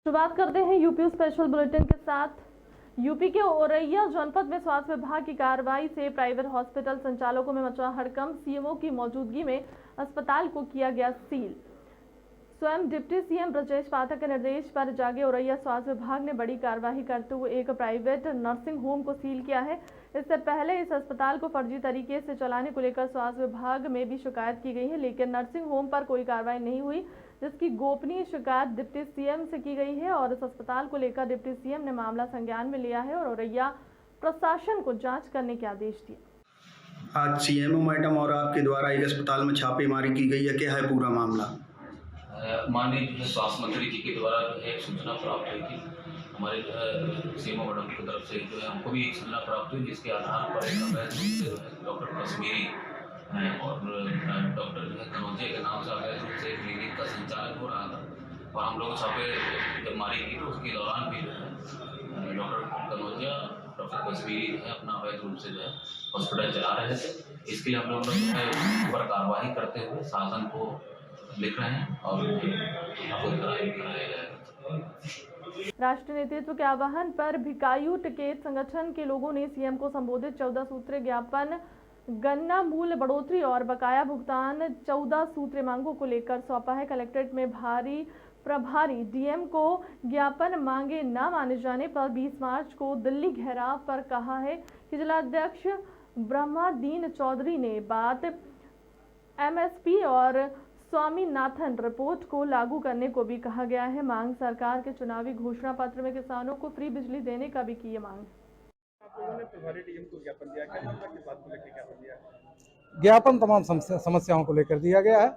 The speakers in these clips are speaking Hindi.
शुरुआत करते हैं यूपी स्पेशल बुलेटिन के साथ। यूपी के औरैया जनपद में स्वास्थ्य विभाग की कार्रवाई से प्राइवेट हॉस्पिटल संचालकों में मचा हड़कंप। सीएमओ की मौजूदगी में अस्पताल को किया गया सील। स्वयं डिप्टी सीएम ब्रजेश पाठक के निर्देश पर जागे औरैया स्वास्थ्य विभाग ने बड़ी कार्रवाई करते हुए एक प्राइवेट नर्सिंग होम को सील किया है। इससे पहले इस अस्पताल को फर्जी तरीके से चलाने को लेकर स्वास्थ्य विभाग में भी शिकायत की गई है, लेकिन नर्सिंग होम पर कोई कार्रवाई नहीं हुई, जिसकी गोपनीय शिकायत डिप्टी सीएम से की गई है और इस अस्पताल को लेकर डिप्टी सीएम ने मामला संज्ञान में लिया है और औरैया प्रशासन को जांच करने के आदेश दिए। आज सीएमओ मैडम और आपके द्वारा एक अस्पताल में छापेमारी की गई है, क्या है पूरा मामला? माननीय स्वास्थ्य मंत्री जी के द्वारा एक सूचना प्राप्त हुई थी। हमारे सीएमओ मैडम की तरफ से हमको भी एक सूचना प्राप्त हुई, जिसके आधार पर एक डॉक्टर कश्मीरी और डॉक्टर कनौजिया के नाम से अवैध रूप से क्लिनिक का संचालन हो रहा था और हम लोग छापे जब मारी की तो उसके दौरान भी डॉक्टर कनौजिया डॉक्टर कश्मीरी अपना अवैध रूप से हॉस्पिटल चला रहे थे। इसके लिए हम लोग ऊपर कार्रवाई करते हुए शासन को लिख रहे हैं और राष्ट्रीय नेतृत्व के आह्वान पर भिकायू टिकैत संगठन के लोगों ने सीएम को संबोधित 14 सूत्रीय ज्ञापन गन्ना मूल्य बढ़ोतरी और बकाया भुगतान 14 सूत्रीय मांगों को लेकर सौंपा है। कलेक्ट्रेट में भारी प्रभारी डीएम को ज्ञापन मांगे न माने जाने पर 20 मार्च को दिल्ली घेराव पर कहा है कि जिलाध्यक्ष ब्रह्मादीन चौधरी ने बात एमएसपी और स्वामीनाथन रिपोर्ट को लागू करने को भी कहा गया है। मांग सरकार के चुनावी घोषणा पत्र में किसानों को फ्री बिजली देने का भी की मांग। आप लोगों ने प्रभारी डीएम को ज्ञापन दिया, क्या मामला किस बात को लेकर ज्ञापन दिया? ज्ञापन तमाम समस्याओं को लेकर दिया गया है।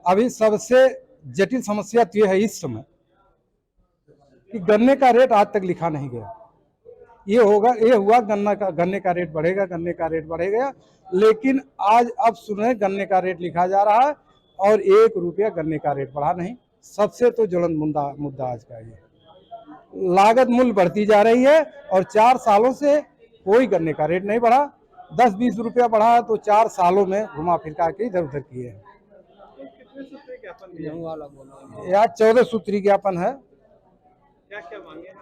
अभी सबसे जटिल समस्या तो यह है इस समय कि गन्ने का रेट आज तक लिखा नहीं गया। ये हुआ गन्ने का रेट बढ़ेगा, लेकिन आज अब सुन रहे गन्ने का रेट लिखा जा रहा है और 1 रुपया गन्ने का रेट बढ़ा नहीं। सबसे तो ज्वलंत मुद्दा आज का ये लागत मूल्य बढ़ती जा रही है और 4 सालों से कोई गन्ने का रेट नहीं बढ़ा। 10-20 रुपया बढ़ा तो 4 सालों में घुमा फिरका के इधर उधर किए हैं। कितने सूत्रीय ज्ञापन दिया? यार 14 सूत्री ज्ञापन है। क्या क्या मांगे हैं?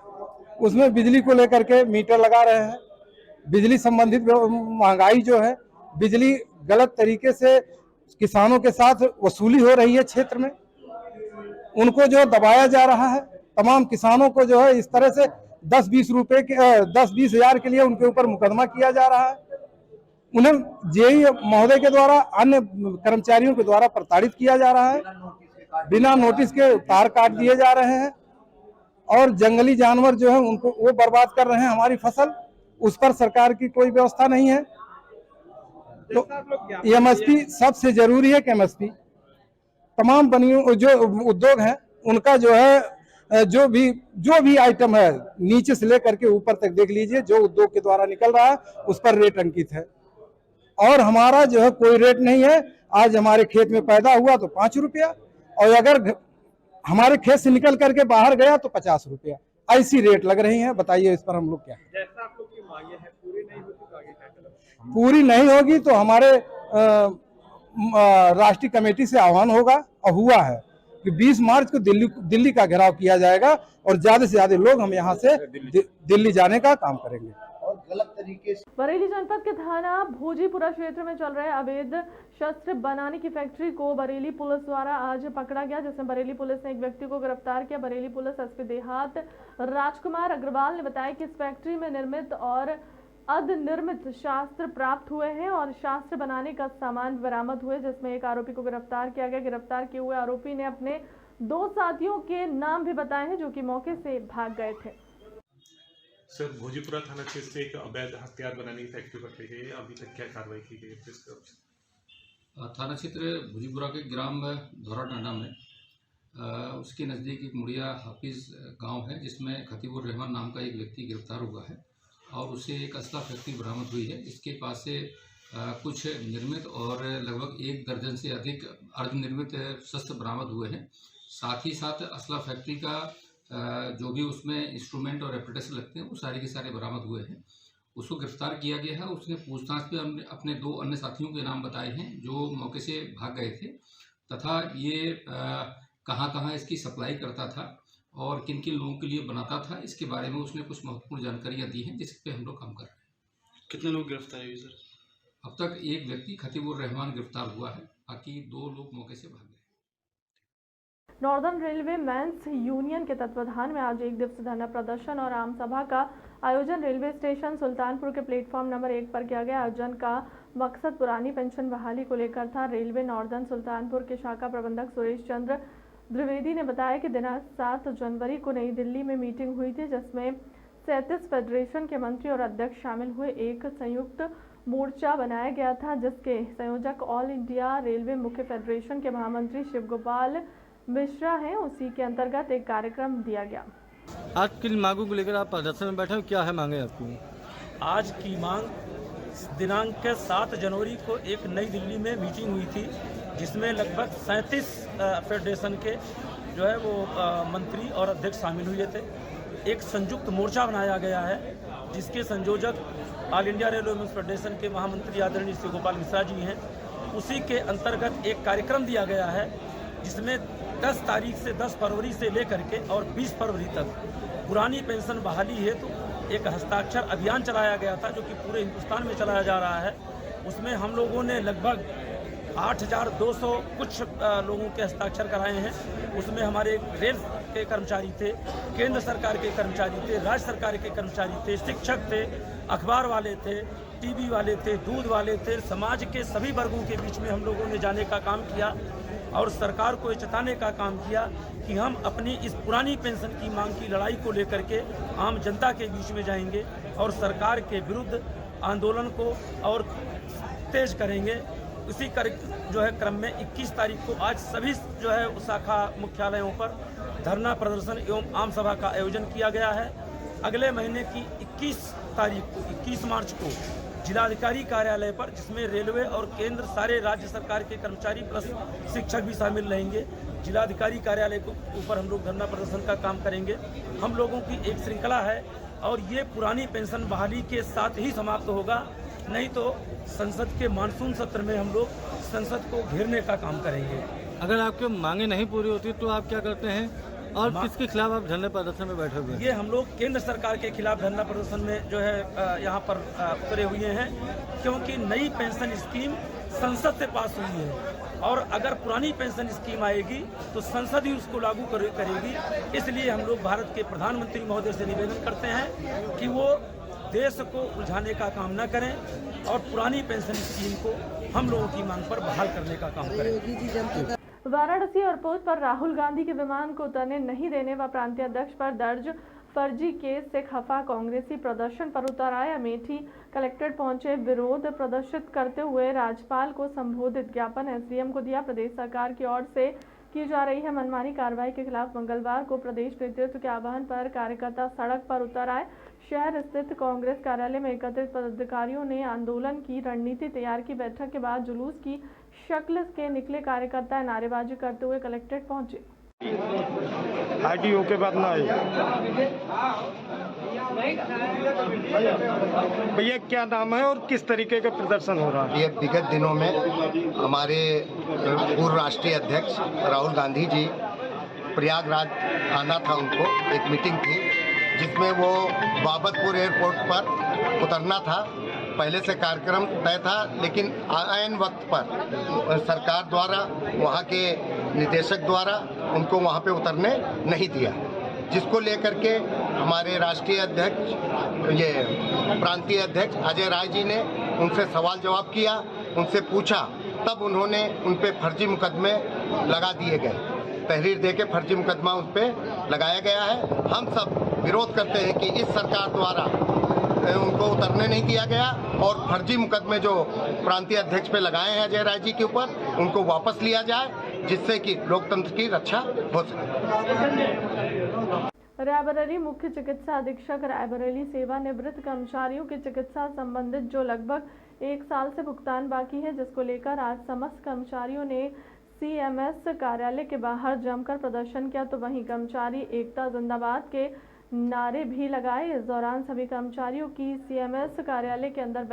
उसमें बिजली को लेकर के मीटर लगा रहे हैं, बिजली संबंधित महंगाई जो है, बिजली गलत तरीके से किसानों के साथ वसूली हो रही है क्षेत्र में, उनको जो दबाया जा रहा है। तमाम किसानों को जो है इस तरह से 10-20 हज़ार के लिए उनके ऊपर मुकदमा किया जा रहा है। उन्हें जेई महोदय के द्वारा अन्य कर्मचारियों के द्वारा प्रताड़ित किया जा रहा है, बिना नोटिस के तार काट दिए जा रहे हैं और जंगली जानवर जो है उनको वो बर्बाद कर रहे हैं हमारी फसल। उस पर सरकार की कोई व्यवस्था नहीं है। तो एमएसपी सबसे जरूरी है कि एमएसपी तमाम बनियों जो उद्योग हैं उनका जो है जो भी आइटम है नीचे से लेकर के ऊपर तक देख लीजिए, जो उद्योग के द्वारा निकल रहा है उस पर रेट अंकित है और हमारा जो है कोई रेट नहीं है। आज हमारे खेत में पैदा हुआ तो 5 रुपया और अगर हमारे खेत से निकल करके बाहर गया तो 50 रुपया। ऐसी रेट लग रही है। बताइए इस पर हम लोग क्या? जैसा आप लोग की मांगे हैं पूरी नहीं होगी तो आगे क्या करेंगे? पूरी नहीं होगी तो हमारे राष्ट्रीय कमेटी से आह्वान होगा और हुआ है कि 20 मार्च को दिल्ली का घेराव किया जाएगा और ज्यादा से ज्यादा लोग हम यहाँ से दिल्ली जाने का काम करेंगे। और गलत तरीके से बरेली जनपद के थाना भोजीपुरा क्षेत्र में चल रहे अवैध शस्त्र बनाने की फैक्ट्री को बरेली पुलिस द्वारा आज पकड़ा गया, जिसमें बरेली पुलिस ने एक व्यक्ति को गिरफ्तार किया। बरेली पुलिस एसपी देहात राजकुमार अग्रवाल ने बताया कि इस फैक्ट्री में निर्मित और अर्धनिर्मित शास्त्र प्राप्त हुए हैं और शास्त्र बनाने का सामान बरामद हुए, जिसमें एक आरोपी को गिरफ्तार किया गया। गिरफ्तार किए हुए आरोपी ने अपने 2 साथियों के नाम भी बताए हैं जो कि मौके से भाग गए थे। सर, भोजीपुरा थाना क्षेत्र से एक अवैध हथियार बनाने की फैक्ट्री पकड़ी गई है, अभी तक क्या कार्रवाई की गई है? थाना क्षेत्र भोजीपुरा के ग्राम धौरा टांडा में उसके नज़दीक एक मुड़िया हाफिज गांव है, जिसमें खतीबुर रहमान नाम का एक व्यक्ति गिरफ्तार हुआ है और उसे एक असला फैक्ट्री बरामद हुई है। इसके पास से कुछ निर्मित और लगभग 1 दर्जन से अधिक अर्धनिर्मित शस्त्र बरामद हुए हैं। साथ ही साथ असला फैक्ट्री का जो भी उसमें इंस्ट्रूमेंट और एपरेटस लगते हैं वो सारे के सारे बरामद हुए हैं। उसको गिरफ्तार किया गया है। उसने पूछताछ में हमने अपने 2 अन्य साथियों के नाम बताए हैं जो मौके से भाग गए थे तथा ये कहाँ इसकी सप्लाई करता था और किन किन लोगों के लिए बनाता था, इसके बारे में उसने कुछ महत्वपूर्ण जानकारियाँ दी हैं, जिस पे हम लोग काम कर रहे हैं। कितने लोग गिरफ्तार हुए सर? अब तक एक व्यक्ति खतीबुर रहमान गिरफ्तार हुआ है, बाकी 2 लोग मौके से भाग गए। नॉर्दर्न रेलवे मेंस यूनियन के तत्वाधान में आज एक दिवसीय धरना प्रदर्शन और आम सभा का आयोजन रेलवे स्टेशन सुल्तानपुर के प्लेटफॉर्म नंबर 1 पर किया गया। आयोजन का मकसद पुरानी पेंशन बहाली को लेकर था। रेलवे नॉर्दर्न सुल्तानपुर के शाखा प्रबंधक सुरेश चंद्र द्विवेदी ने बताया कि दिनांक 7 जनवरी को नई दिल्ली में मीटिंग हुई थी, जिसमें 37 फेडरेशन के मंत्री और अध्यक्ष शामिल हुए। एक संयुक्त मोर्चा बनाया गया था, जिसके संयोजक ऑल इंडिया रेलवे मुख्य फेडरेशन के महामंत्री शिव गोपाल मिश्रा हैं। उसी के अंतर्गत एक कार्यक्रम दिया गया। आज किन मांगों को लेकर आप प्रदर्शन में बैठे हो, क्या है मांगे आपकी? आज की मांग दिनांक 7 जनवरी को एक नई दिल्ली में मीटिंग हुई थी, जिसमें लगभग 37 फेडरेशन के जो है वो मंत्री और अध्यक्ष शामिल हुए थे। एक संयुक्त मोर्चा बनाया गया है, जिसके संयोजक all India railway men's federation के महामंत्री आदरणीय श्री गोपाल मिश्रा जी हैं। उसी के अंतर्गत एक कार्यक्रम दिया गया है, जिसमें 10 तारीख से 10 फरवरी से लेकर के और 20 फरवरी तक पुरानी पेंशन बहाली हेतु एक हस्ताक्षर अभियान चलाया गया था, जो कि पूरे हिंदुस्तान में चलाया जा रहा है। उसमें हम लोगों ने लगभग 8,200 कुछ लोगों के हस्ताक्षर कराए हैं। उसमें हमारे रेल के कर्मचारी थे, केंद्र सरकार के कर्मचारी थे, राज्य सरकार के कर्मचारी थे, शिक्षक थे, अखबार वाले थे, टीवी वाले थे, दूध वाले थे। समाज के सभी वर्गों के बीच में हम लोगों ने जाने का काम किया और सरकार को ये जताने का काम किया कि हम अपनी इस पुरानी पेंशन की मांग की लड़ाई को लेकर के आम जनता के बीच में जाएंगे और सरकार के विरुद्ध आंदोलन को और तेज करेंगे। इसी जो है क्रम में 21 तारीख को आज सभी जो है शाखा मुख्यालयों पर धरना प्रदर्शन एवं आम सभा का आयोजन किया गया है। अगले महीने की 21 मार्च को जिलाधिकारी कार्यालय पर, जिसमें रेलवे और केंद्र सारे राज्य सरकार के कर्मचारी प्लस शिक्षक भी शामिल रहेंगे, जिलाधिकारी कार्यालय के ऊपर हम लोग धरना प्रदर्शन का काम करेंगे। हम लोगों की एक श्रृंखला है और ये पुरानी पेंशन बहाली के साथ ही समाप्त होगा, नहीं तो संसद के मानसून सत्र में हम लोग संसद को घेरने का काम करेंगे। अगर आपकी मांगे नहीं पूरी होती तो आप क्या करते हैं और किसके खिलाफ आप धरने प्रदर्शन में बैठे हुए हैं? ये हम लोग केंद्र सरकार के खिलाफ धरना प्रदर्शन में जो है यहाँ पर उतरे हुए हैं, क्योंकि नई पेंशन स्कीम संसद से पास हुई है और अगर पुरानी पेंशन स्कीम आएगी तो संसद ही उसको लागू करेगी। इसलिए हम लोग भारत के प्रधानमंत्री महोदय से निवेदन करते हैं कि वो देश को उलझाने का काम न करें और पुरानी पेंशन स्कीम को हम लोगों की मांग पर बहाल करने का काम करें। वाराणसी एयरपोर्ट पर राहुल गांधी के विमान को उतरने नहीं देने व प्रांतीय अध्यक्ष पर दर्ज फर्जी केस से खफा कांग्रेसी प्रदर्शन पर उतर आए। अमेठी कलेक्ट्रेट पहुंचे विरोध प्रदर्शित करते हुए राज्यपाल को संबोधित ज्ञापन एसडीएम को दिया। प्रदेश सरकार की ओर से की जा रही है मनमानी कार्रवाई के खिलाफ मंगलवार को प्रदेश नेतृत्व के आह्वान पर कार्यकर्ता सड़क पर उतर आए। शहर स्थित कांग्रेस कार्यालय में एकत्रित पदाधिकारियों ने आंदोलन की रणनीति तैयार की। बैठक के बाद जुलूस की शक्ल के निकले कार्यकर्ता नारेबाजी करते हुए कलेक्ट्रेट पहुंचे। आरटीओ के बाद ना आए। भैया क्या नाम है और किस तरीके का प्रदर्शन हो रहा है? ये विगत दिनों में हमारे पूर्व राष्ट्रीय अध्यक्ष राहुल गांधी जी प्रयागराज आना था, उनको एक मीटिंग थी जिसमें वो बाबतपुर एयरपोर्ट पर उतरना था। पहले से कार्यक्रम तय था, लेकिन ऐन वक्त पर सरकार द्वारा, वहाँ के निदेशक द्वारा उनको वहाँ पे उतरने नहीं दिया, जिसको लेकर के हमारे राष्ट्रीय अध्यक्ष, ये प्रांतीय अध्यक्ष अजय राय जी ने उनसे सवाल जवाब किया, उनसे पूछा, तब उन्होंने उन पे फर्जी मुकदमे लगा दिए गए। तहरीर देके फर्जी मुकदमा उस पर लगाया गया है। हम सब विरोध करते हैं कि इस सरकार द्वारा उनको उतरने नहीं दिया गया और फर्जी मुकदमे जो प्रांतीय अध्यक्ष पे लगाए हैं अजय राय जी के ऊपर, उनको वापस लिया जाए, जिससे कि लोकतंत्र की रक्षा हो सके। रायबरेली मुख्य चिकित्सा अधीक्षक रायबरेली सेवानिवृत्त कर्मचारियों के चिकित्सा संबंधित जो लगभग 1 साल से भुगतान बाकी है, जिसको लेकर आज समस्त कर्मचारियों ने सीएमएस कार्यालय के बाहर जमकर प्रदर्शन किया। तो वहीं कर्मचारी एकता जिंदाबाद के नारे भी लगाए। इस दौरान सभी कर्मचारियों की सीएमएस कार्यालय के अंदर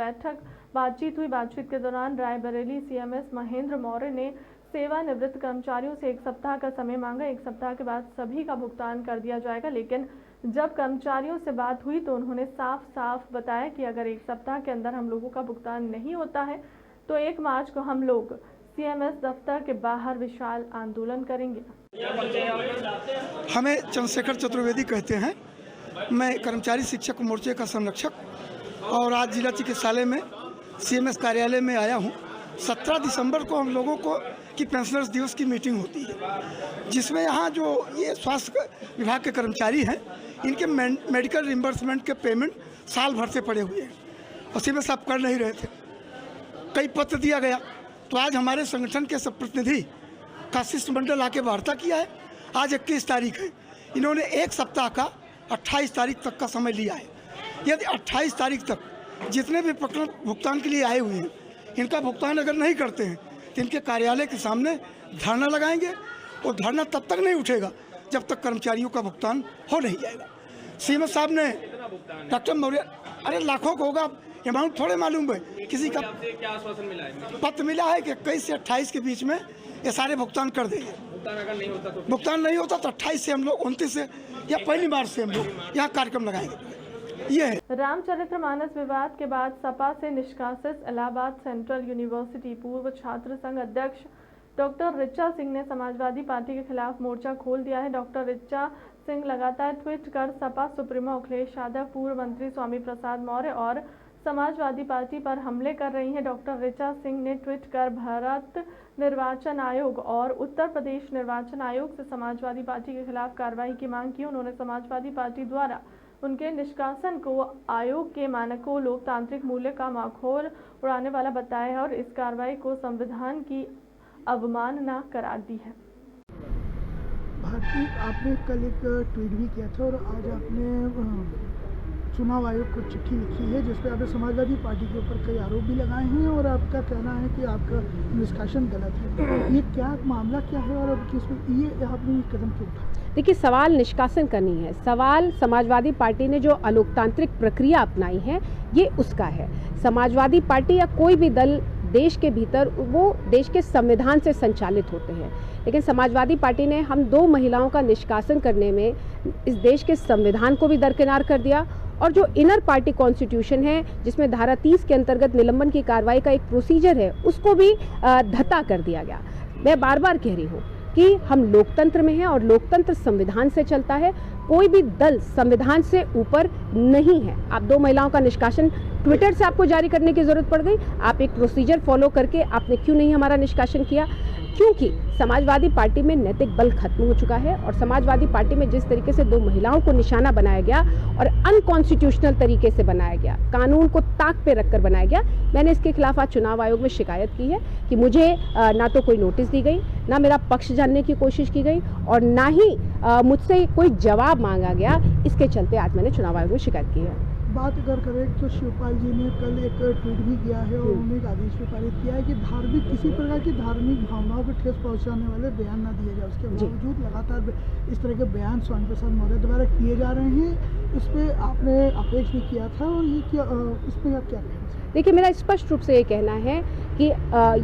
बातचीत हुई। बातचीत के दौरान रायबरेली सीएमएस महेंद्र मौर्य ने सेवानिवृत्त कर्मचारियों से 1 सप्ताह का समय मांगा। 1 सप्ताह के बाद सभी का भुगतान कर दिया जाएगा, लेकिन जब कर्मचारियों से बात हुई तो उन्होंने साफ साफ बताया कि अगर 1 सप्ताह के अंदर हम लोगों का भुगतान नहीं होता है तो 1 मार्च को हम लोग CMS दफ्तर के बाहर विशाल आंदोलन करेंगे। हमें चंद्रशेखर चतुर्वेदी कहते हैं। मैं कर्मचारी शिक्षक मोर्चे का संरक्षक और आज जिला चिकित्सालय में CMS कार्यालय में आया हूं। 17 दिसंबर को हम लोगों को की पेंशनर्स दिवस की मीटिंग होती है, जिसमें यहाँ जो ये स्वास्थ्य विभाग के कर्मचारी हैं, इनके मेडिकल रिम्बर्समेंट के पेमेंट साल भर से पड़े हुए हैं और CMS आप कर नहीं रहे थे। कई पत्र दिया गया, तो आज हमारे संगठन के सब प्रतिनिधि का शिष्टमंडल आके वार्ता किया है। आज 21 तारीख है, इन्होंने 1 सप्ताह का 28 तारीख तक का समय लिया है। यदि 28 तारीख तक जितने भी प्रकरण भुगतान के लिए आए हुए हैं, इनका भुगतान अगर नहीं करते हैं तो इनके कार्यालय के सामने धरना लगाएंगे और धरना तब तक नहीं उठेगा जब तक कर्मचारियों का भुगतान हो नहीं जाएगा। CMS साहब ने डॉक्टर मौर्य, अरे लाखों का होगा, अमाउंट थोड़े मालूम है। किसी का क्या आश्वासन मिला है? पत्र मिला है कि 21 से 28 के बीच में ये सारे भुगतान कर देंगे। भुगतान अगर नहीं होता तो भुगतान नहीं होता तो 28 से हम लोग 29 से या 1 मार्च से हम लोग यहाँ कार्यक्रम लगाएंगे। ये है। रामचरितमानस विवाद के बाद सपा से निष्कासित इलाहाबाद सेंट्रल यूनिवर्सिटी पूर्व छात्र संघ अध्यक्ष डॉक्टर ऋचा सिंह ने समाजवादी पार्टी के खिलाफ मोर्चा खोल दिया है। डॉक्टर ऋचा सिंह लगातार ट्वीट कर सपा सुप्रीमो अखिलेश यादव, पूर्व मंत्री स्वामी प्रसाद मौर्य और समाजवादी पार्टी पर हमले कर रही हैं। डॉक्टर ऋचा सिंह ने ट्वीट कर भारत निर्वाचन आयोग और उत्तर प्रदेश निर्वाचन आयोग से समाजवादी पार्टी के खिलाफ कार्रवाई की मांग की। उन्होंने समाजवादी पार्टी द्वारा उनके निष्कासन को आयोग के मानकों, लोकतांत्रिक मूल्य का माखौल उड़ाने वाला बताया है और इस कार्रवाई को संविधान की अवमानना करार दी है। भारती, आपने कल एक ट्वीट भी किया था और आज आपने चुनाव आयोग को चिट्ठी लिखी है जिसपे आपने समाजवादी पार्टी के ऊपर कई आरोप भी लगाए हैं और आपका कहना है कि आपका निष्कासन गलत है। ये क्या मामला क्या है और अब किस ये आपने ये कदम क्यों उठाया? देखिए, सवाल निष्कासन का नहीं है, सवाल समाजवादी पार्टी ने जो अलोकतांत्रिक प्रक्रिया अपनाई है ये उसका है। समाजवादी पार्टी या कोई भी दल देश के भीतर वो देश के संविधान से संचालित होते हैं, लेकिन समाजवादी पार्टी ने हम 2 महिलाओं का निष्कासन करने में इस देश के संविधान को भी दरकिनार कर दिया और जो इनर पार्टी कॉन्स्टिट्यूशन है जिसमें धारा 30 के अंतर्गत निलंबन की कार्रवाई का एक प्रोसीजर है उसको भी धत्ता कर दिया गया। मैं बार बार कह रही हूँ कि हम लोकतंत्र में हैं और लोकतंत्र संविधान से चलता है, कोई भी दल संविधान से ऊपर नहीं है। आप 2 महिलाओं का निष्कासन ट्विटर से आपको जारी करने की जरूरत पड़ गई, आप एक प्रोसीजर फॉलो करके आपने क्यों नहीं हमारा निष्कासन किया? क्योंकि समाजवादी पार्टी में नैतिक बल खत्म हो चुका है और समाजवादी पार्टी में जिस तरीके से 2 महिलाओं को निशाना बनाया गया और अनकॉन्स्टिट्यूशनल तरीके से बनाया गया, कानून को ताक पे रखकर बनाया गया, मैंने इसके खिलाफ आज चुनाव आयोग में शिकायत की है कि मुझे ना तो कोई नोटिस दी गई, ना मेरा पक्ष जानने की कोशिश की गई और ना ही मुझसे कोई जवाब मांगा गया। इसके चलते आज मैंने चुनाव आयोग में शिकायत की है। बात अगर करें तो शिवपाल जी ने कल एक ट्वीट भी किया है और उन्होंने एक आदेश भी पारित किया है कि धार्मिक किसी प्रकार की धार्मिक भावनाओं को ठेस पहुंचाने वाले बयान ना दिए जाए। उसके बावजूद लगातार इस तरह के बयान स्वामी प्रसाद मौर्य द्वारा किए जा रहे हैं, इस पर आपने आपेक्ष भी किया था और ये क्या इस पर आप क्या कहें? देखिए, मेरा स्पष्ट रूप से ये कहना है कि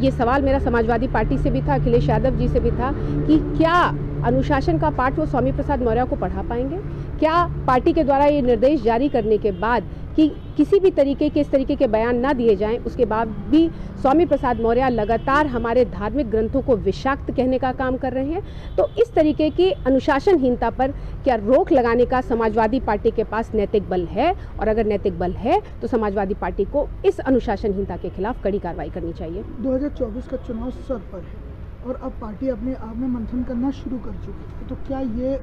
ये सवाल मेरा समाजवादी पार्टी से भी था, अखिलेश यादव जी से भी था कि क्या अनुशासन का पाठ वो स्वामी प्रसाद मौर्य को पढ़ा पाएंगे? क्या पार्टी के द्वारा ये निर्देश जारी करने के बाद कि किसी भी तरीके के इस तरीके के बयान ना दिए जाएं, उसके बाद भी स्वामी प्रसाद मौर्य लगातार हमारे धार्मिक ग्रंथों को विषाक्त कहने का काम कर रहे हैं? तो इस तरीके की अनुशासनहीनता पर क्या रोक लगाने का समाजवादी पार्टी के पास नैतिक बल है? और अगर नैतिक बल है तो समाजवादी पार्टी को इस अनुशासनहीनता के खिलाफ कड़ी कार्रवाई करनी चाहिए। 2024 का चुनाव सर पर है और अब पार्टी अपने आप में मंथन करना शुरू कर चुकी है, तो क्या ये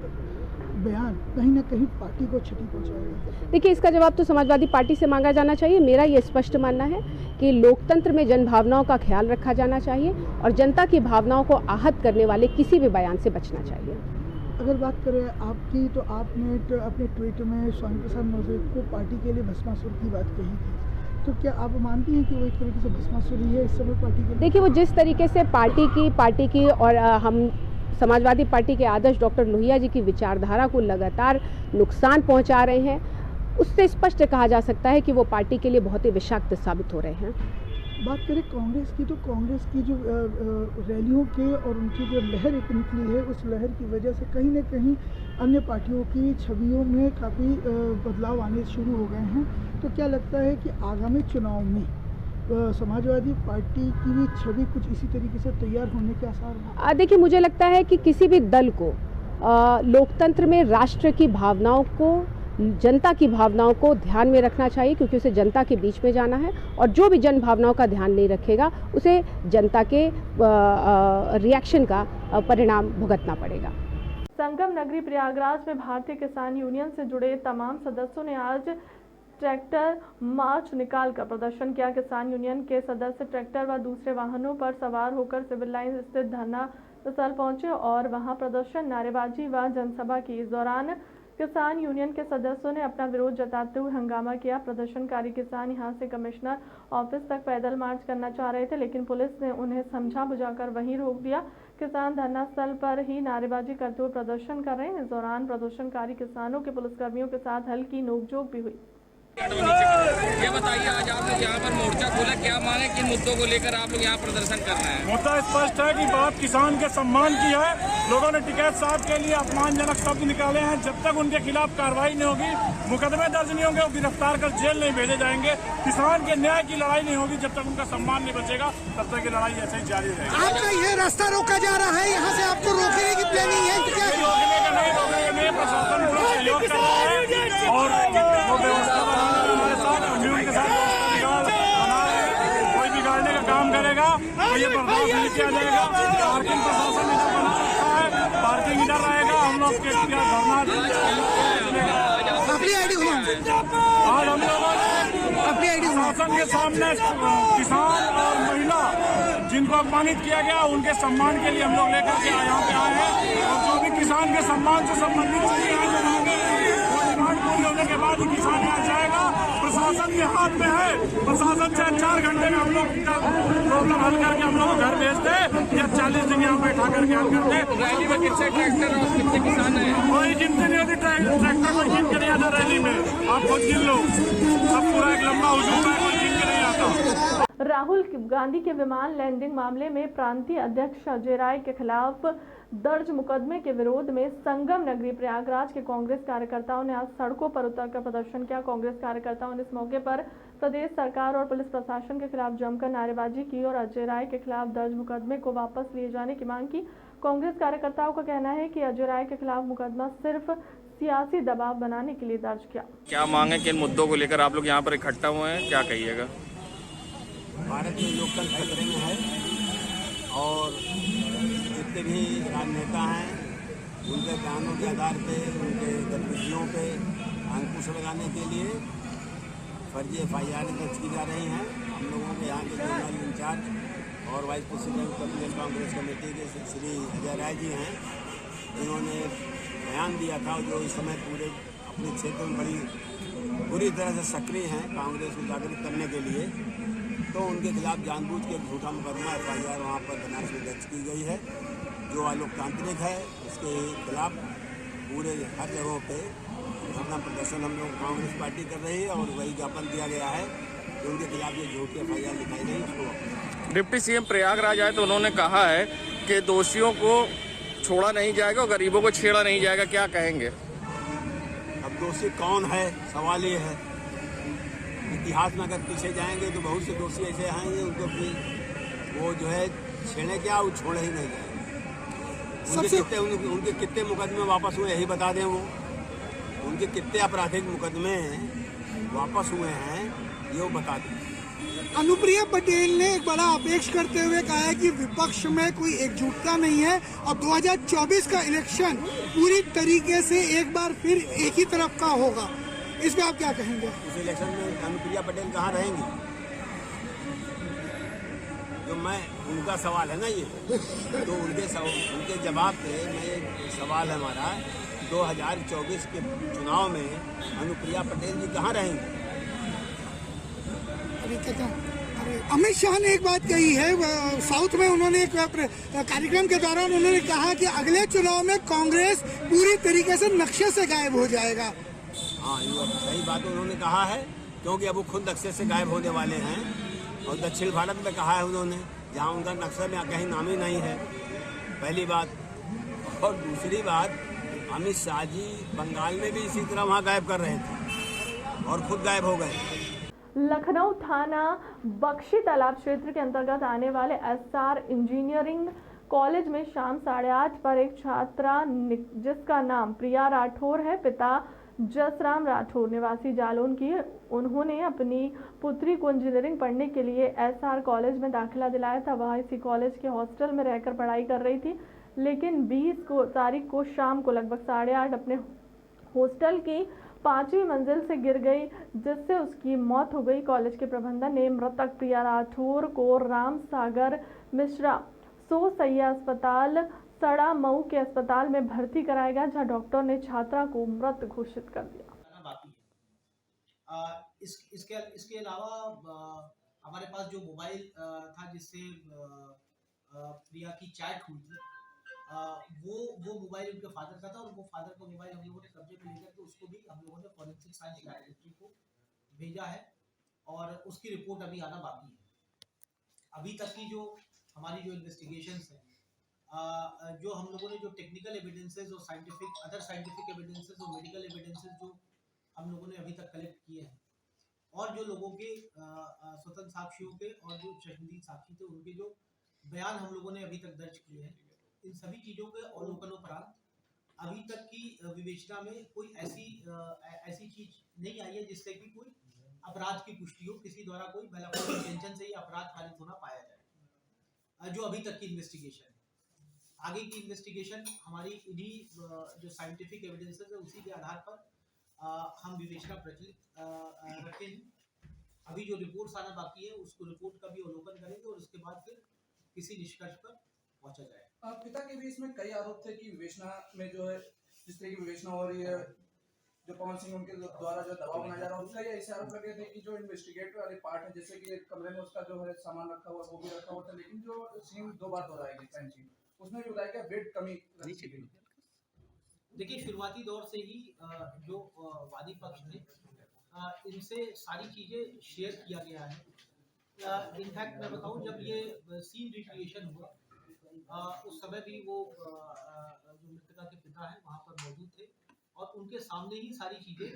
बयान कहीं ना कहीं पार्टी को क्षति पहुंचाएगा? देखिए, इसका जवाब तो समाजवादी पार्टी से मांगा जाना चाहिए। मेरा ये स्पष्ट मानना है कि लोकतंत्र में जन भावनाओं का ख्याल रखा जाना चाहिए और जनता की भावनाओं को आहत करने वाले किसी भी बयान से बचना चाहिए। अगर बात करें आपकी, तो आपने अपने ट्वीट में स्वामी प्रसाद मौर्य को पार्टी के लिए भस्मासुर की बात कही थी, तो क्या आप मानती हैं कि वो एक तरीके से भस्मासुर ही है इस समय पार्टी के लिए? देखिए, वो जिस तरीके से पार्टी की और हम समाजवादी पार्टी के आदर्श डॉक्टर लोहिया जी की विचारधारा को लगातार नुकसान पहुंचा रहे हैं, उससे स्पष्ट कहा जा सकता है कि वो पार्टी के लिए बहुत ही विषाक्त साबित हो रहे हैं। बात करें कांग्रेस की, तो कांग्रेस की जो रैलियों के और उनकी जो लहर एक निकली है, उस लहर की वजह से कहीं न कहीं अन्य पार्टियों की छवियों में काफ़ी बदलाव आने शुरू हो गए हैं। तो क्या लगता है कि आगामी चुनाव में समाजवादी पार्टी की भी छवि कुछ इसी तरीके से तैयार होने के आसार हैं? देखिए, मुझे लगता है कि किसी भी दल को लोकतंत्र में राष्ट्र की भावनाओं को, जनता की भावनाओं को ध्यान में रखना चाहिए, क्योंकि उसे जनता के बीच में जाना है और जो भी जन भावनाओं का ध्यान नहीं रखेगा उसे जनता के रिएक्शन का परिणाम भुगतना पड़ेगा। संगम नगरी प्रयागराज में भारतीय किसान यूनियन से जुड़े तमाम सदस्यों ने आज ट्रैक्टर मार्च निकालकर प्रदर्शन किया। किसान यूनियन के सदस्य ट्रैक्टर व दूसरे वाहनों पर सवार होकर सिविल लाइन स्थित धरना स्थल पहुंचे और वहां प्रदर्शन, नारेबाजी व जनसभा की। इस दौरान किसान यूनियन के सदस्यों ने अपना विरोध जताते हुए हंगामा किया। प्रदर्शनकारी किसान यहां से कमिश्नर ऑफिस तक पैदल मार्च करना चाह रहे थे, लेकिन पुलिस ने उन्हें समझा बुझाकर वहीं रोक दिया। किसान धरना स्थल पर ही नारेबाजी करते हुए प्रदर्शन कर रहे हैं। इस दौरान प्रदर्शनकारी किसानों के पुलिसकर्मियों के साथ हल्की नोकझोंक भी हुई। ये बताइए, आज आप लोग यहाँ पर मोर्चा खोला, क्या मांगे, किन मुद्दों को लेकर आप लोग यहाँ प्रदर्शन कर रहे हैं? मुद्दा स्पष्ट है कि बात किसान के सम्मान की है। लोगों ने टिकैत साहब के लिए अपमानजनक शब्द निकाले हैं। जब तक उनके खिलाफ कार्रवाई नहीं होगी, मुकदमे दर्ज नहीं होंगे, वो गिरफ्तार कर जेल नहीं भेजे जाएंगे, किसान के न्याय की लड़ाई नहीं होगी, जब तक उनका सम्मान नहीं बचेगा तब तक ये लड़ाई ऐसे ही जारी रहेगी। आपका ये रास्ता रोका जा रहा है, यहाँ से आपको रोकने की प्लानिंग है? रोकने का नहीं, प्रशासन पूरा सहयोग कर रहा है और वो व्यवस्था हमारे साथ, हम भी उनके साथ बना रहे हैं। कोई बिगाड़ने का काम करेगा तो ये बर्दाश्त नहीं किया जाएगा। पार्किंग प्रशासन इधर बना रखा है, पार्किंग इधर रहेगा, हम लोग के धरना। अपनी आईडी आज हम लोगों ने अपनी आईडी प्रशासन के सामने किसान और महिला जिनको अपमानित किया गया, उनके सम्मान के लिए हम लोग लेकर के यहाँ पे आए हैं। और जो भी किसान के सम्मान से संबंधित चीजें हैं, वो डिमांड पूरी होने के बाद ही किसान यहाँ जाएगा। प्रशासन के हाथ में है, प्रशासन से 4 घंटे में हम लोग प्रॉब्लम हल करके हम लोग को घर भेजते या 40 दिन यहाँ बैठा करके हल करते। रैली में कितने ट्रैक्टर और कितने किसान हैं? कोई गिनती नहीं होती ट्रैक्टर को गिन के नहीं आता रैली में, आप खुद गिन लो, सब पूरा एक लंबा हुजूम है, कोई गिन के नहीं आता। राहुल गांधी के विमान लैंडिंग मामले में प्रांतीय अध्यक्ष अजय राय के खिलाफ दर्ज मुकदमे के विरोध में संगम नगरी प्रयागराज के कांग्रेस कार्यकर्ताओं ने आज सड़कों पर उतरकर प्रदर्शन किया। कांग्रेस कार्यकर्ताओं ने इस मौके पर प्रदेश सरकार और पुलिस प्रशासन के खिलाफ जमकर नारेबाजी की और अजय राय के खिलाफ दर्ज मुकदमे को वापस लिए जाने की मांग की। कांग्रेस कार्यकर्ताओं का कहना है कि अजय राय के खिलाफ मुकदमा सिर्फ सियासी दबाव बनाने के लिए दर्ज किया। क्या मांगे, किन मुद्दों को लेकर आप लोग यहाँ पर इकट्ठा हुए हैं, क्या कहिएगा? भारत में लोकतंत्र खतरे में है और जितने भी राजनेता हैं उनके बयानों के आधार पे, उनके गतिविधियों पे अंकुश लगाने के लिए फर्जी FIR दर्ज की जा रही हैं। हम लोगों के यहाँ के जनरल इंचार्ज और वाइस प्रेसिडेंट प्रदेश कांग्रेस कमेटी के श्री अजय राय जी हैं, जिन्होंने बयान दिया था, जो इस समय पूरे अपने क्षेत्र में बड़ी पूरी तरह से सक्रिय हैं कांग्रेस को जागृत करने के लिए। तो उनके खिलाफ जानबूझ के झूठा मुकदमा FIR वहाँ पर बनारस में दर्ज की गई है, जो अलोकतांत्रिक है। उसके खिलाफ पूरे हर जगहों पे धरना प्रदर्शन हम लोग कांग्रेस पार्टी कर रही है और वही ज्ञापन दिया गया है कि उनके खिलाफ ये झूठी FIR लिखाई गई उसको। डिप्टी CM प्रयागराज आए तो उन्होंने कहा है कि दोषियों को छोड़ा नहीं जाएगा और गरीबों को छेड़ा नहीं जाएगा, क्या कहेंगे? अब दोषी कौन है, सवाल ये है। इतिहास में अगर पीछे जाएंगे तो बहुत से दोषी ऐसे आएंगे, उनको भी वो जो है छेड़े क्या, वो छोड़े ही नहीं जाएंगे। उनके कितने मुकदमे वापस हुए यही बता दें, वो उनके कितने आपराधिक मुकदमे वापस हुए हैं ये वो बता दें। अनुप्रिया पटेल ने एक बड़ा अपेक्ष करते हुए कहा है कि विपक्ष में कोई एकजुटता नहीं है और 2024 का इलेक्शन पूरी तरीके से एक बार फिर एक ही तरफ का होगा। इस पे आप क्या कहेंगे? इस इलेक्शन में अनुप्रिया पटेल कहाँ रहेंगी? जो मैं उनका सवाल है ना ये, तो उनके जवाब पे मैं सवाल है हमारा, 2024 के चुनाव में अनुप्रिया पटेल जी कहाँ रहेंगी? अमित शाह ने एक बात कही है, साउथ में उन्होंने एक कार्यक्रम के दौरान उन्होंने कहा कि अगले चुनाव में कांग्रेस पूरी तरीके से नक्शे से गायब हो जाएगा। हाँ, ये सही बात उन्होंने कहा है, क्योंकि अब वो खुद नक्शे से गायब होने वाले हैं। और दक्षिण भारत में कहा है उन्होंने, जहाँ उनका नक्शे में कहीं नाम ही नहीं है, पहली बात। और दूसरी बात, अमित शाह जी बंगाल में भी इसी तरह वहाँ गायब कर रहे थे और खुद गायब हो गए। लखनऊ थाना बख्शी तालाब क्षेत्र के अंतर्गत आने वाले एसआर इंजीनियरिंग कॉलेज में शाम 8:30 पर एक छात्रा जिसका नाम प्रिया राठौर है, पिता जसराम राठौर निवासी जालौन की, उन्होंने अपनी पुत्री को इंजीनियरिंग पढ़ने के लिए एसआर कॉलेज में दाखिला दिलाया था। वह इसी कॉलेज के हॉस्टल में रहकर पढ़ाई कर रही थी, लेकिन 20 तारीख को शाम को लगभग 8:30 अपने हॉस्टल की 5वीं मंजिल से गिर गई, जिससे उसकी मौत हो गई। कॉलेज के प्रबंधन ने मृतक प्रिया राठौर को राम सागर मिश्रा सोसैया अस्पताल सड़ा मऊ के अस्पताल में भर्ती कराया गया, जहां डॉक्टर ने छात्रा को मृत घोषित कर दिया। इसके अलावा हमारे पास जो मोबाइल था जिससे प्रिया की चैट हुई थी, वो मोबाइल उनके फादर का था और वो फादर का मोबाइल हम लोगों ने कब्जे में लेकर के उसको भी हम लोगों ने फॉरेंसिक साइंस लैबोरेटरी को भेजा है और उसकी रिपोर्ट अभी आना बाकी है। अभी तक की जो हमारी जो इन्वेस्टिगेशंस है, जो हम लोगों ने जो टेक्निकल एविडेंसेस और अदर साइंटिफिक एविडेंसेस और मेडिकल एविडेंसेस जो हम लोगों ने अभी तक कलेक्ट किए हैं और जो लोगों के स्वतंत्र साक्षियों के और जो चश्मदीद साक्षी थे उनके जो बयान हम लोगों ने अभी तक दर्ज किए हैं, इन सभी चीज़ों के अवलोकनोपरांत अभी तक की विवेचना में कोई ऐसी चीज नहीं आई है जिससे कि कोई अपराध की पुष्टि हो, किसी द्वारा कोई मैलाफोर्ड इंटेंशन से ही अपराध कारित होना पाया जाए। जो अभी तक की इन्वेस्टिगेशन है, आगे की इन्वेस्टिगेशन हमारी इन्हीं जो साइंटिफिक एविडेंसेस है उसी के आधार पर हम विवेचना प्रचलित रखे हैं। अभी जो रिपोर्ट्स आना बाकी है उसको रिपोर्ट का भी अवलोकन करेंगे और उसके बाद फिर किसी निष्कर्ष पर पहुंचा जाए। पिता के भी इसमें कई आरोप थे कि विवेचना में जो है जिस तरह की विवेचना हो रही है, जो पवन सिंह उनके द्वारा जो दबाव बनाया जा रहा है, उसका ये ऐसे आरोप लगे थे कि जो इन्वेस्टिगेटर वाले पार्ट है, जैसे कि कमरे में उसका जो है सामान रखा हुआ वो भी रखा हुआ था, लेकिन जो सीन 2 बार दोहराएगी क्राइम सीन, उसमें भी बताया गया बेड कमी रखी गई। देखिए, शुरुआती दौर से ही जो वादी पक्ष थे इनसे सारी चीजें शेयर किया गया है। इनफैक्ट मैं बताऊं, जब ये सीन रिक्रिएशन हुआ उस समय भी वो जो मृतका के पिता हैं वहाँ पर मौजूद थे और उनके सामने ही सारी चीज़ें,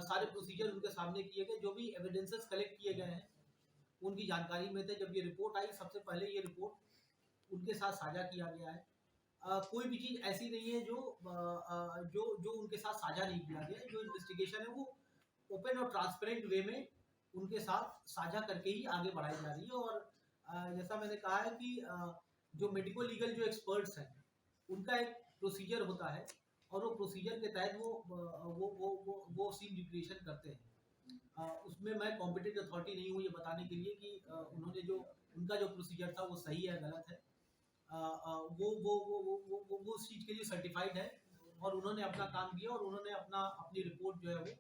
सारे प्रोसीजर उनके सामने किए गए। जो भी एविडेंसेस कलेक्ट किए गए हैं उनकी जानकारी में थे। जब ये रिपोर्ट आई, सबसे पहले ये रिपोर्ट उनके साथ साझा किया गया है। कोई भी चीज़ ऐसी नहीं है जो उनके साथ साझा नहीं किया गया है। जो इन्वेस्टिगेशन है वो ओपन और ट्रांसपेरेंट वे में उनके साथ साझा करके ही आगे बढ़ाई जा रही है। और जैसा मैंने कहा है कि जो मेडिको लीगल जो एक्सपर्ट्स हैं उनका एक प्रोसीजर होता है और वो प्रोसीजर के तहत वो सीन रिक्रिएशन करते हैं। उसमें मैं कॉम्पिटेंट अथॉरिटी नहीं हूँ ये बताने के लिए कि उन्होंने जो उनका जो प्रोसीजर था वो सही है गलत है। वो उस चीज़ के लिए सर्टिफाइड है और उन्होंने अपना काम किया और उन्होंने अपनी रिपोर्ट जो है वो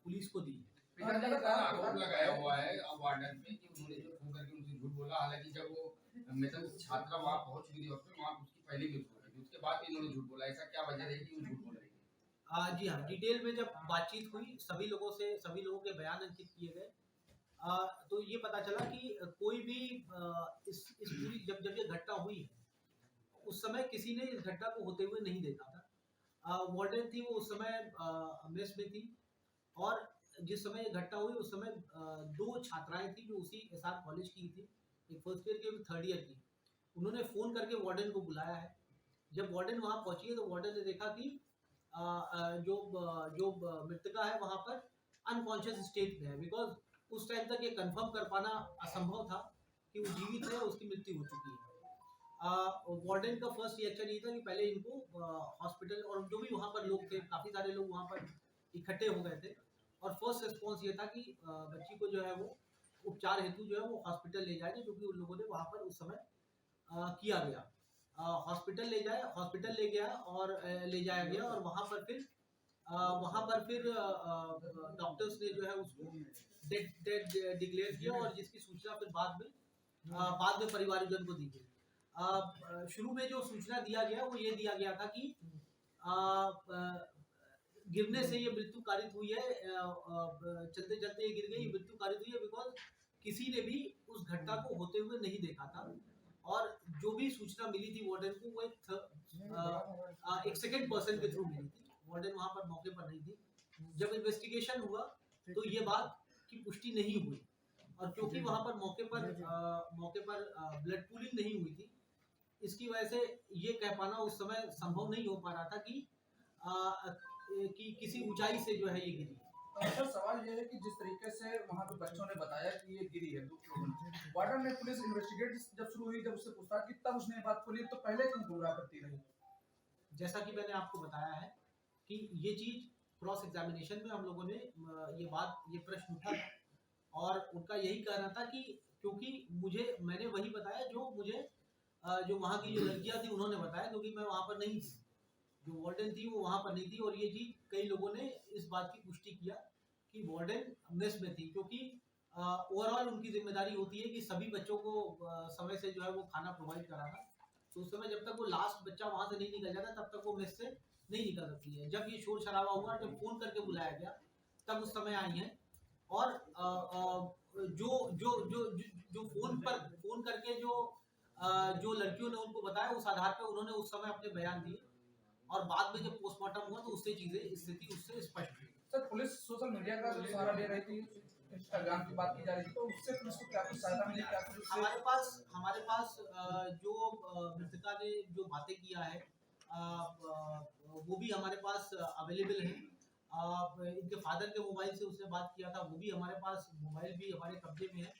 पुलिस को दी। आरोप लगाया हुआ है वार्डन पे कि उन्होंने जो फोन करके उनसे झूठ बोला, हालांकि जब वो मतलब छात्रा वहाँ पहुँच गई थी और वहाँ उसकी पहली मृत्यु हुई थी, उसके बाद इन्होंने झूठ बोला। ऐसा क्या वजह रही कि वो झूठ बोल रही थी? जी हाँ, डिटेल में जब बातचीत हुई सभी लोगों के बयान अंकित किए गए, तो ये पता चला कि कोई भी इस पूरी जब ये घटना हुई है उस समय किसी ने इस घटना को होते हुए नहीं देखा था। वार्डन थी, वो उस समय मेस में थी और जिस समय ये घटना हुई उस समय 2 छात्राएं थी जो उसी एसआर कॉलेज की थी, एक फर्स्ट ईयर की और 3rd ईयर की। उन्होंने फ़ोन करके वार्डन को बुलाया है। जब वार्डन वहाँ पहुंची है तो वार्डन ने देखा कि जो मृतका है वहाँ पर अनकॉन्शियस स्टेट में है, बिकॉज उस टाइम तक ये कंफर्म कर पाना असंभव था कि वो जीवित है, उसकी मृत्यु हो चुकी है। वार्डन का फर्स्ट रिएक्शन ये था कि पहले इनको हॉस्पिटल, और जो भी वहाँ पर लोग थे, काफ़ी सारे लोग वहाँ पर इकट्ठे हो गए थे, और फर्स्ट रिस्पॉन्स ये था कि बच्ची को जो है वो उपचार हेतु जो है वो हॉस्पिटल ले जाएंगे, जो कि उन लोगों ने वहाँ पर उस समय किया गया। हॉस्पिटल ले गया और ले जाया गया और वहाँ पर फिर डॉक्टर्स ने जो है उसको डेड डिक्लेयर किया और जिसकी सूचना फिर बाद में परिवारजन को दी गई। शुरू में जो सूचना दिया गया वो ये दिया गया था कि गिरने से ये मृत्यु कारित हुई है, चलते चलते ये गिर गई, मृत्यु कारित हुई है बिकॉज किसी ने भी उस घटना को होते हुए नहीं देखा था और जो भी सूचना मिली थी वार्डन को वो एक सेकंड पर्सन के थ्रू मिली थी। वार्डन वहां पर मौके पर नहीं थी। जब इन्वेस्टिगेशन हुआ तो ये बात की पुष्टि नहीं हुई और क्योंकि वहां पर मौके पर ब्लड पूलिंग नहीं हुई थी, इसकी वजह से ये कह पाना उस समय संभव नहीं हो पा रहा था कि किसी ऊंचाई से जो है ये गिरी। सर सवाल ये है कि जिस तरीके से वहाँ पे बच्चों ने बताया कि ये गिरी है, वार्डन ने पुलिस इन्वेस्टिगेट जब शुरू हुई, जब उससे पूछताछ की तब उसने बात खोली, तो पहले क्यों गुमराह करती रही? जैसा कि मैंने आपको बताया है कि ये चीज क्रॉस एग्जामिनेशन में हम लोगों ने ये प्रश्न उठा और उनका यही कहना था कि क्योंकि मैंने वही बताया जो वहाँ की जो लड़कियां थी उन्होंने बताया, क्योंकि मैं वहाँ पर नहीं थी, जो वार्डन थी वो वहाँ पर नहीं थी। और ये चीज कई लोगों ने इस बात की पुष्टि किया कि वार्डन मेस में थी, क्योंकि ओवरऑल उनकी जिम्मेदारी होती है कि सभी बच्चों को समय से जो है वो खाना प्रोवाइड कराना। तो उस समय जब तक वो लास्ट बच्चा वहां से नहीं निकल जाता तब तक वो मेस से नहीं निकल सकती है। जब ये शोर शराबा हुआ, जब फोन करके बुलाया गया तब उस समय आई हैं और जो फोन करके जो लड़कियों ने उनको बताया उस आधार पर उन्होंने उस समय अपने बयान दिए और बाद में जब पोस्टमार्टम हुआ तो उससे स्थिति उससे स्पष्ट हुई। सर पुलिस सोशल मीडिया का जो सहारा ले रही थी, इंस्टाग्राम की बात की जा रही थी, तो उससे पुलिस को क्या कुछ सहायता मिली? क्या कुछ हमारे पास जो मृतका ने जो बातें किया है वो भी हमारे पास अवेलेबल है। इनके फादर के मोबाइल से उसने बात किया था, वो भी हमारे पास मोबाइल भी हमारे कब्जे में है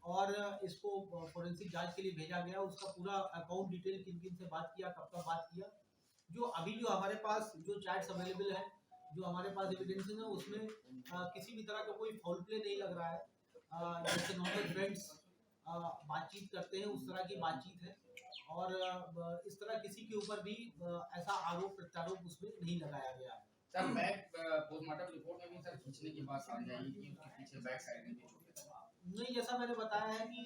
और इसको फोरेंसिक जांच के लिए भेजा गया। उसका पूरा अकाउंट डिटेल किन किन से बात किया, कब कब बात किया, जो हमारे पास जो चैट्स अवेलेबल है, जो हमारे पास एविडेंस है, उसमें किसी भी तरह का कोई फाउल प्ले नहीं लग रहा है। जैसे नॉर्मल फ्रेंड्स बातचीत करते हैं उस तरह की बातचीत है और इस तरह किसी के ऊपर भी ऐसा आरोप प्रत्यारोप उसमें नहीं लगाया गया है। सर पोस्टमार्टम रिपोर्ट में भी सर खींचने की बात आ जाएगी कि उसके पीछे बैक साइड में नहीं, जैसा मैंने बताया है कि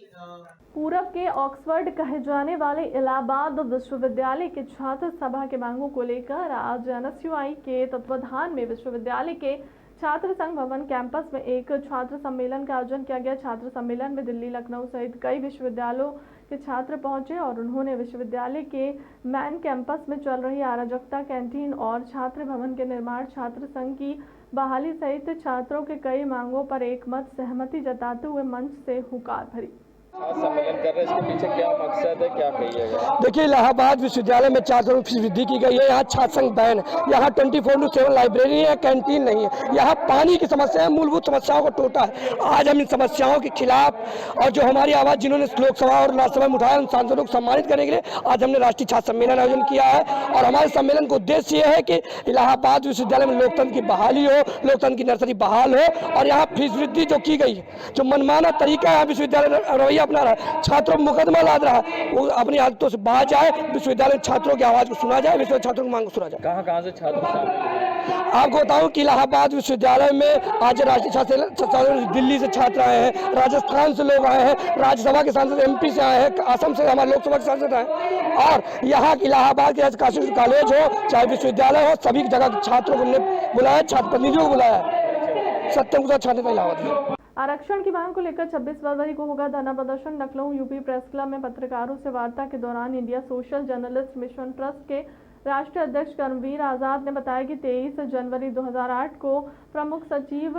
पूरब के ऑक्सफोर्ड कहे जाने वाले इलाहाबाद विश्वविद्यालय के छात्र सभा के मांगों को लेकर आज एनएसयूआई के तत्वाधान में विश्वविद्यालय के छात्र संघ भवन कैंपस में एक छात्र सम्मेलन का आयोजन किया गया। छात्र सम्मेलन में दिल्ली, लखनऊ सहित कई विश्वविद्यालयों के छात्र पहुंचे और उन्होंने विश्वविद्यालय के मैन कैंपस में चल रही अराजकता, कैंटीन और छात्र भवन के निर्माण, छात्र संघ की बहाली सहित छात्रों के कई मांगों पर एकमत सहमति जताते हुए मंच से हुंकार भरी। सम्मेलन कर रहे हैं, इसके पीछे क्या मकसद है, क्या कहिएगा? देखिए, इलाहाबाद विश्वविद्यालय में छात्रों की वृद्धि की गई है। यहाँ छात्र संघ बैन, यहाँ 24/7 लाइब्रेरी है, कैंटीन नहीं है, यहाँ पानी की समस्या है, मूलभूत समस्याओं को टोटा है। आज हम इन समस्याओं के खिलाफ और जो हमारी आवाज़ जिन्होंने लोकसभा और राज्यसभा में उठाया उन सांसदों को सम्मानित करने के लिए आज हमने राष्ट्रीय छात्र सम्मेलन आयोजन किया है। और हमारे सम्मेलन का उद्देश्य ये है कि इलाहाबाद विश्वविद्यालय में लोकतंत्र की बहाली हो, लोकतंत्र की नर्सरी बहाल हो और यहाँ फीस वृद्धि जो की गई है, जो मनमाना तरीका है विश्वविद्यालय रवैया अपना रहा है, छात्रों को मुकदमा लाद रहा है, वो अपनी आदतों से बाहर जाए, विश्वविद्यालय छात्रों की आवाज को सुना जाए, विश्वविद्यालय छात्रों की मांग को सुना जाए। कहाँ से छात्र? आपको बताऊं कि इलाहाबाद विश्वविद्यालय में आज राष्ट्रीय छात्र दिल्ली से छात्र आए हैं, राजस्थान से लोग आए हैं, राज्यसभा के सांसद MP से आए हैं, असम से हमारे लोकसभा के सांसद आए हैं और यहाँ इलाहाबाद के काशी कॉलेज हो चाहे विश्वविद्यालय हो, सभी जगह छात्रों को बुलाया, छात्र प्रतिनिधियों को बुलाया। सत्यम के साथ इलाहाबाद आरक्षण की मांग को लेकर 26 फरवरी को होगा धरना प्रदर्शन। लखनऊ यूपी प्रेस क्लब में पत्रकारों से वार्ता के दौरान India social journalist mission trust के राष्ट्रीय अध्यक्ष कर्मवीर आजाद ने बताया कि 23 जनवरी 2008 को प्रमुख सचिव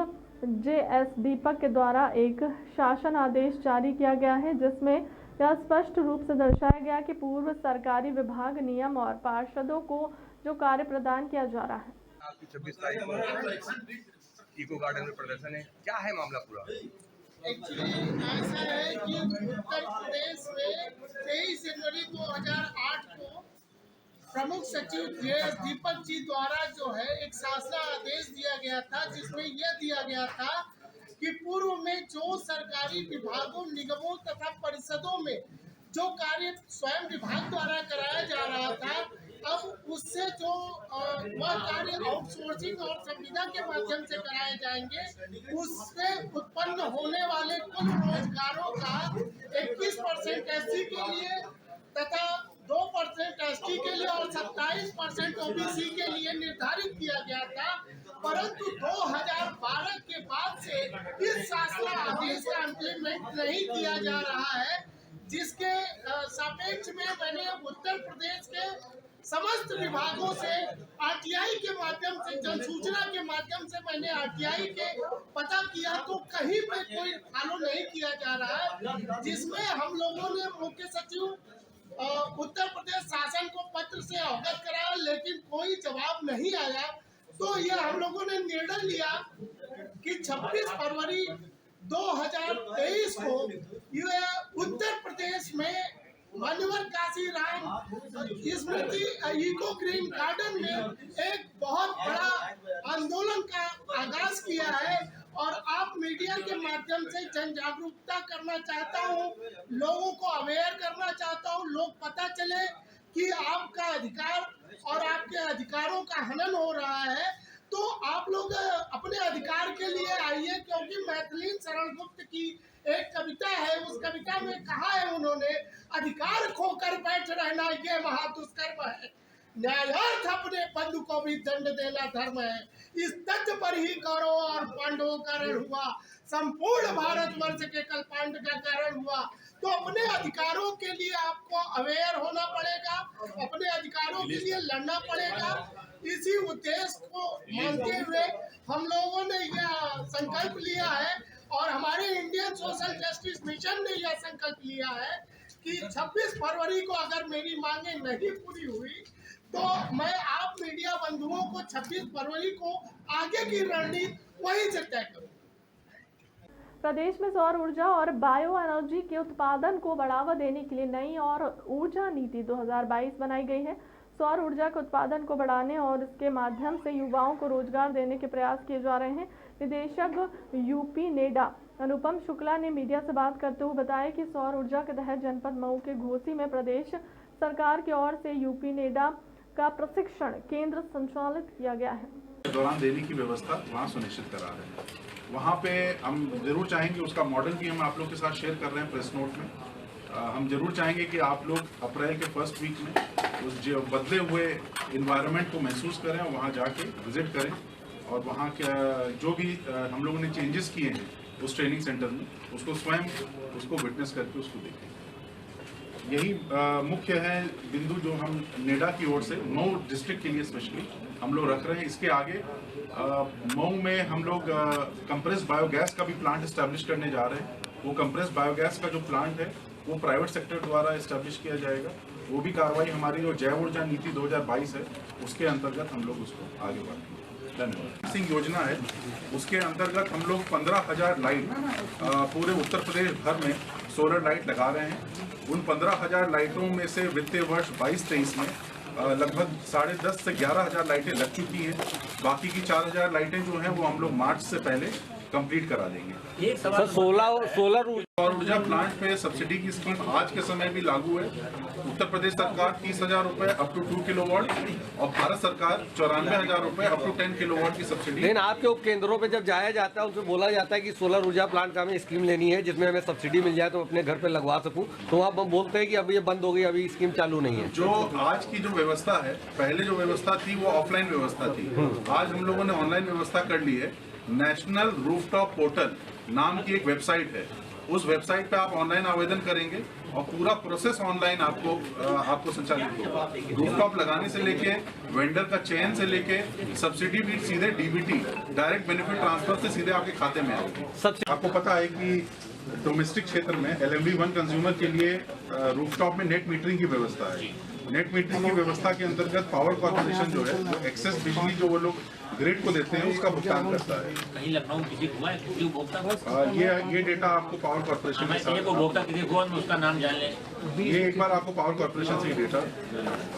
JS दीपक के द्वारा एक शासन आदेश जारी किया गया है, जिसमें यह स्पष्ट रूप से दर्शाया गया कि पूर्व सरकारी विभाग, नियम और पार्षदों को जो कार्य प्रदान किया जा रहा है। आपकी 26 तारीख को इको गार्डन में प्रदर्शन है, क्या है मामला पूरा? एक्चुअली ऐसा है कि उत्तर प्रदेश में 23 जनवरी 2008 को प्रमुख सचिव JS दीपक जी द्वारा जो है एक शासन आदेश दिया गया था, जिसमें यह दिया गया था कि पूर्व में जो सरकारी विभागों, निगमों तथा परिषदों में जो कार्य स्वयं विभाग द्वारा कराया जा रहा था, अब उससे जो वह कार्य आउटसोर्सिंग और संविदा के माध्यम से कराए जाएंगे, उससे उत्पन्न होने वाले कुल रोजगारों का 21% SC के लिए तथा 2% ST के लिए और 27% OBC के लिए निर्धारित किया गया था। परंतु 2012 के बाद से इस शासना आदेश का इम्प्लीमेंट नहीं किया जा रहा है, जिसके सापेक्ष में मैंने उत्तर प्रदेश के समस्त विभागों से आरटीआई के माध्यम से, जनसूचना के माध्यम से मैंने आरटीआई के पता किया तो कहीं पे कोई फॉलो नहीं किया जा रहा है, जिसमें हम लोगों ने मुख्य सचिव उत्तर प्रदेश शासन को पत्र से अवगत कराया, लेकिन कोई जवाब नहीं आया। तो ये हम लोगों ने निर्णय लिया कि 26 फरवरी 2023 को ये उत्तर प्रदेश में मान्यवर काशीराम स्मृति इको ग्रीन गार्डन में एक बहुत बड़ा आंदोलन का आगाज किया है और आप मीडिया के माध्यम से जन जागरूकता करना चाहता हूँ, लोगों को अवेयर करना चाहता हूँ, लोग पता चले कि आपका अधिकार और आपके अधिकारों का हनन हो रहा है। तो आप लोग अपने अधिकार के लिए आइए, क्योंकि मैथिली शरण गुप्त की एक कविता है, उस कविता में कहा है उन्होंने, अधिकार खोकर बैठ रहना ये महादुष्कर्म है, न्यायार्थ अपने बंधु को भी दंड देना धर्म है। इस तथ्य पर ही कौरवों और पांडवों का रण हुआ, संपूर्ण भारतवर्ष के कल्पांड का कारण हुआ। तो अपने अधिकारों के लिए आपको अवेयर होना पड़ेगा, अपने अधिकारों के लिए लड़ना पड़ेगा। इसी उद्देश्य को मानते हुए हम लोगों ने यह संकल्प लिया है और हमारे इंडियन सोशल जस्टिस मिशन ने यह संकल्प लिया है कि 26 फरवरी को अगर मेरी मांगे नहीं पूरी हुई तो मैं आप मीडिया बंधुओं को 26 फरवरी को आगे की रणनीति वहीं से तय करूँ। प्रदेश में सौर ऊर्जा और बायो एनर्जी के उत्पादन को बढ़ावा देने के लिए नई और ऊर्जा नीति 2022 बनाई गई है। सौर ऊर्जा के उत्पादन को बढ़ाने और इसके माध्यम से युवाओं को रोजगार देने के प्रयास किए जा रहे हैं। निदेशक यूपी नेडा अनुपम शुक्ला ने मीडिया से बात करते हुए बताया कि सौर ऊर्जा के तहत जनपद मऊ के घोसी में प्रदेश सरकार की ओर से यूपी नेडा का प्रशिक्षण केंद्र संचालित किया गया है। दौरान देने की व्यवस्था वहाँ सुनिश्चित करा रहे हैं। वहाँ पे हम जरूर चाहेंगे, उसका मॉडल भी हम आप लोग के साथ शेयर कर रहे हैं प्रेस नोट में। हम जरूर चाहेंगे कि आप लोग अप्रैल के फर्स्ट वीक में उस जो बदले हुए इन्वायरमेंट को महसूस करें और वहाँ जाके विजिट करें और वहाँ के जो भी हम लोगों ने चेंजेस किए हैं उस ट्रेनिंग सेंटर में, उसको स्वयं उसको विटनेस करके उसको देखें। यही मुख्य है बिंदु जो हम नेडा की ओर से मऊ डिस्ट्रिक्ट के लिए स्पेशली हम लोग रख रहे हैं। इसके आगे मऊ में हम लोग कंप्रेस बायोगैस का भी प्लांट इस्टेब्लिश करने जा रहे हैं। वो कंप्रेस बायोगैस का जो प्लांट है वो प्राइवेट सेक्टर द्वारा इस्टेब्लिश किया जाएगा। वो भी कार्रवाई हमारी जो जैव ऊर्जा नीति 2022 है उसके अंतर्गत हम लोग उसको आगे बढ़ाएंगे। धन्यवाद। सिंह योजना है, उसके अंतर्गत हम लोग 15,000 लाइट पूरे उत्तर प्रदेश भर में सोलर लाइट लगा रहे हैं। उन 15,000 लाइटों में से वित्तीय वर्ष 22-23 में लगभग 10,500 से 11,000 लाइटें लग चुकी हैं। बाकी की 4,000 लाइटें जो हैं वो हम लोग मार्च से पहले कंप्लीट करा देंगे। सोलर ऊर्जा प्लांट पे सब्सिडी की स्कीम आज के समय भी लागू है। उत्तर प्रदेश सरकार 30,000 रुपए अप टू 2 किलोवाट और भारत सरकार 94,000 रुपए अप टू 10 किलोवाट की सब्सिडी। लेकिन आपके उपकेंद्रों पे जब जाया जाता है उनसे बोला जाता है कि सोलर ऊर्जा प्लांट का हमें स्कीम लेनी है जिसमें हमें सब्सिडी मिल जाए तो अपने घर पे लगवा सकूं, तो आप बोलते हैं कि अभी ये बंद हो गई, अभी स्कीम चालू नहीं है। जो आज की जो व्यवस्था है, पहले जो व्यवस्था थी वो ऑफलाइन व्यवस्था थी, आज हम लोगों ने ऑनलाइन व्यवस्था कर ली है। नेशनल रूफटॉप पोर्टल नाम की एक वेबसाइट है, उस वेबसाइट पे आप ऑनलाइन आवेदन करेंगे और पूरा प्रोसेस ऑनलाइन आपको संचालित होगा। रूफटॉप लगाने से लेके वेंडर का चयन से लेके सब्सिडी भी सीधे डीबीटी डायरेक्ट बेनिफिट ट्रांसफर से सीधे आपके खाते में आएगी। आपको पता है कि डोमेस्टिक क्षेत्र में LMV1 कंज्यूमर के लिए रूफटॉप में नेट मीटरिंग की व्यवस्था है। नेट मीटरिंग की व्यवस्था के अंतर्गत पावर कॉर्पोरेशन जो है वो एक्सेस बिजली जो वो लोग ग्रिड को देते हैं उसका भुगतान करता है। कहीं लखनऊ किसी हुआ है, किसी उपभोक्ता ये डेटा आपको पावर कॉर्पोरेशन उसका नाम जान ले। ये एक बार आपको पावर कॉर्पोरेशन से डेटा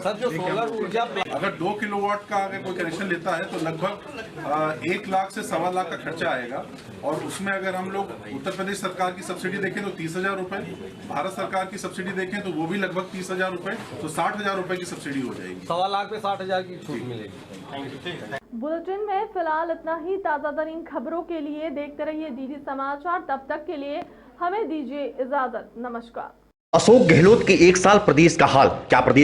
सर जो सोलर ऊर्जा अगर 2 किलोवाट का अगर कोई कनेक्शन लेता है तो लगभग 1 लाख से 1.25 लाख का खर्चा आएगा। और उसमें अगर हम लोग उत्तर प्रदेश सरकार की सब्सिडी देखें तो 30,000 रुपए, भारत सरकार की सब्सिडी देखें तो वो भी लगभग 30,000 रुपए, तो 60,000 रुपए की सब्सिडी हो जाएगी। 1.25 लाख में 60,000 की छूट मिलेगी। बुलेटिन में फिलहाल इतना ही। ताज़ा तरीन खबरों के लिए देखते रहिए DD समाचार। तब तक के लिए हमें दीजिए इजाजत। नमस्कार। अशोक गहलोत के 1 साल प्रदेश का हाल, क्या प्रदेश